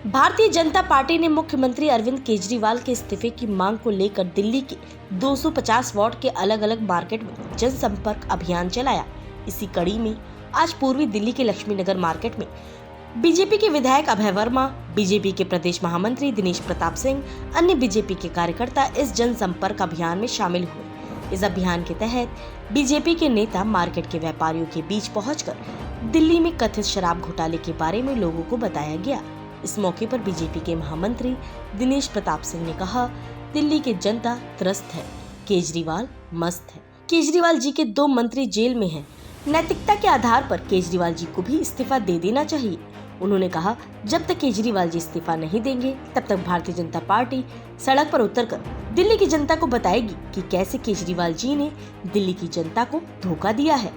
Bharatiya Janata party ने मुख्यमंत्री अरविंद केजरीवाल के इस्तीफे की मांग को लेकर दिल्ली के 250 वार्ड के अलग अलग मार्केट में जनसंपर्क अभियान चलाया। इसी कड़ी में आज पूर्वी दिल्ली के लक्ष्मी नगर मार्केट में बीजेपी के विधायक अभय वर्मा, बीजेपी के प्रदेश महामंत्री दिनेश प्रताप सिंह, अन्य बीजेपी के कार्यकर्ता इस जनसंपर्क अभियान में शामिल हुए। इस अभियान के तहत बीजेपी के नेता मार्केट के व्यापारियों के बीच पहुंचकर दिल्ली में कथित शराब घोटाले के बारे में लोगों को बताया गया। इस मौके पर बीजेपी के महामंत्री दिनेश प्रताप सिंह ने कहा, दिल्ली की जनता त्रस्त है, केजरीवाल मस्त है। केजरीवाल जी के 2 मंत्री जेल में हैं। नैतिकता के आधार पर केजरीवाल जी को भी इस्तीफा दे देना चाहिए। उन्होंने कहा, जब तक केजरीवाल जी इस्तीफा नहीं देंगे तब तक भारतीय जनता पार्टी सड़क पर उतरकर दिल्ली की जनता को बताएगी कि कैसे केजरीवाल जी ने दिल्ली की जनता को धोखा दिया है।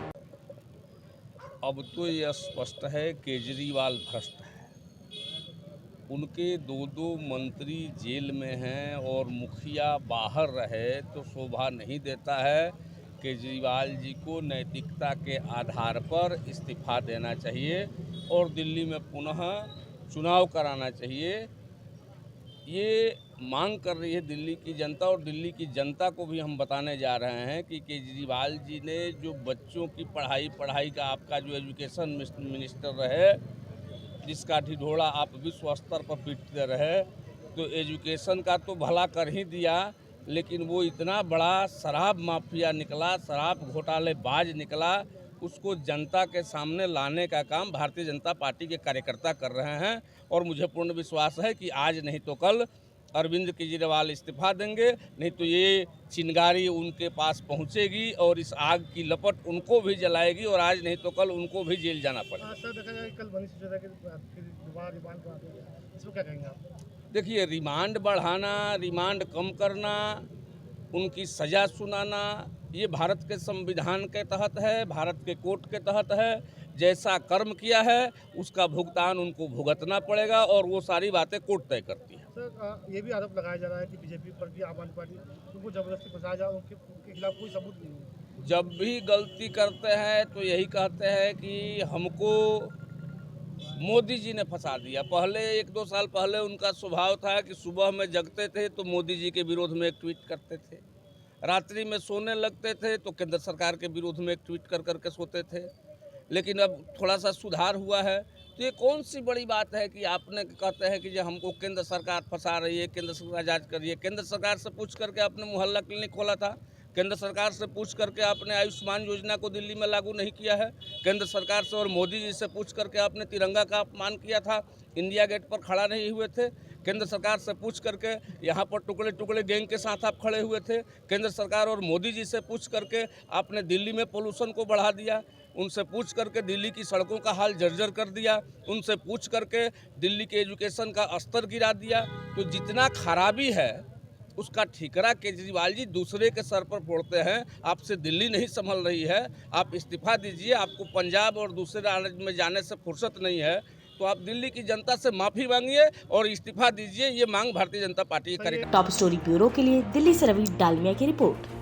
अब तो यह स्पष्ट है केजरीवाल भ्रष्ट है। उनके 2 मंत्री जेल में हैं और मुखिया बाहर रहे तो शोभा नहीं देता है। केजरीवाल जी को नैतिकता के आधार पर इस्तीफा देना चाहिए और दिल्ली में पुनः चुनाव कराना चाहिए। ये मांग कर रही है दिल्ली की जनता, और दिल्ली की जनता को भी हम बताने जा रहे हैं कि केजरीवाल जी ने जो बच्चों की पढ़ाई का आपका जो एजुकेशन मिनिस्टर रहे, जिसका ढिढोरा आप विश्व स्तर पर पीटते रहे, तो एजुकेशन का तो भला कर ही दिया, लेकिन वो इतना बड़ा शराब माफिया निकला, शराब घोटालेबाज निकला, उसको जनता के सामने लाने का काम भारतीय जनता पार्टी के कार्यकर्ता कर रहे हैं। और मुझे पूर्ण विश्वास है कि आज नहीं तो कल अरविंद केजरीवाल इस्तीफा देंगे, नहीं तो ये चिंगारी उनके पास पहुंचेगी और इस आग की लपट उनको भी जलाएगी और आज नहीं तो कल उनको भी जेल जाना पड़ेगा। सर, देखा जाए कल मनीष सिसोदिया के दोबारा रिमांड पर आते हैं, इसमें क्या कहेंगे आप? देखिए, रिमांड बढ़ाना, रिमांड कम करना, उनकी सज़ा सुनाना, ये भारत के संविधान के तहत है, भारत के कोर्ट के तहत है। जैसा कर्म किया है उसका भुगतान उनको भुगतना पड़ेगा और वो सारी बातें कोर्ट तय करती है। सर, ये भी आरोप लगाया जा रहा है कि बीजेपी पर भी आम आदमी पार्टी उनको जबरदस्ती फंसाया जा, उनके खिलाफ कोई सबूत नहीं है। जब भी गलती करते हैं तो यही कहते हैं कि हमको मोदी जी ने फंसा दिया। पहले 1-2 साल पहले उनका स्वभाव था कि सुबह में जगते थे तो मोदी जी के विरोध में एक ट्वीट करते थे, रात्रि में सोने लगते थे तो केंद्र सरकार के विरोध में एक ट्वीट कर करके सोते थे। लेकिन अब थोड़ा सा सुधार हुआ है, तो ये कौन सी बड़ी बात है कि आपने कहते हैं कि जो हमको केंद्र सरकार फंसा रही है, केंद्र सरकार जांच कर रही है। केंद्र सरकार से पूछ करके आपने मोहल्ला क्लिनिक खोला था, केंद्र सरकार से पूछ करके आपने आयुष्मान योजना को दिल्ली में लागू नहीं किया है, केंद्र सरकार से और मोदी जी से पूछ करके आपने तिरंगा का अपमान किया था, इंडिया गेट पर खड़ा नहीं हुए थे, केंद्र सरकार से पूछ करके यहाँ पर टुकड़े टुकड़े गैंग के साथ आप खड़े हुए थे, केंद्र सरकार और मोदी जी से पूछ करके आपने दिल्ली में पोल्यूशन को बढ़ा दिया, उनसे पूछ करके दिल्ली की सड़कों का हाल जर्जर कर दिया, उनसे पूछ करके दिल्ली के एजुकेशन का स्तर गिरा दिया। तो जितना खराबी है उसका ठीकरा केजरीवाल जी दूसरे के सर पर फोड़ते हैं। आपसे दिल्ली नहीं संभल रही है, आप इस्तीफा दीजिए। आपको पंजाब और दूसरे राज्य में जाने से फुर्सत नहीं है, तो आप दिल्ली की जनता से माफ़ी मांगिए और इस्तीफा दीजिए। ये मांग भारतीय जनता पार्टी करेगी। टॉप स्टोरी ब्यूरो के लिए दिल्ली से रवि डालमिया की रिपोर्ट।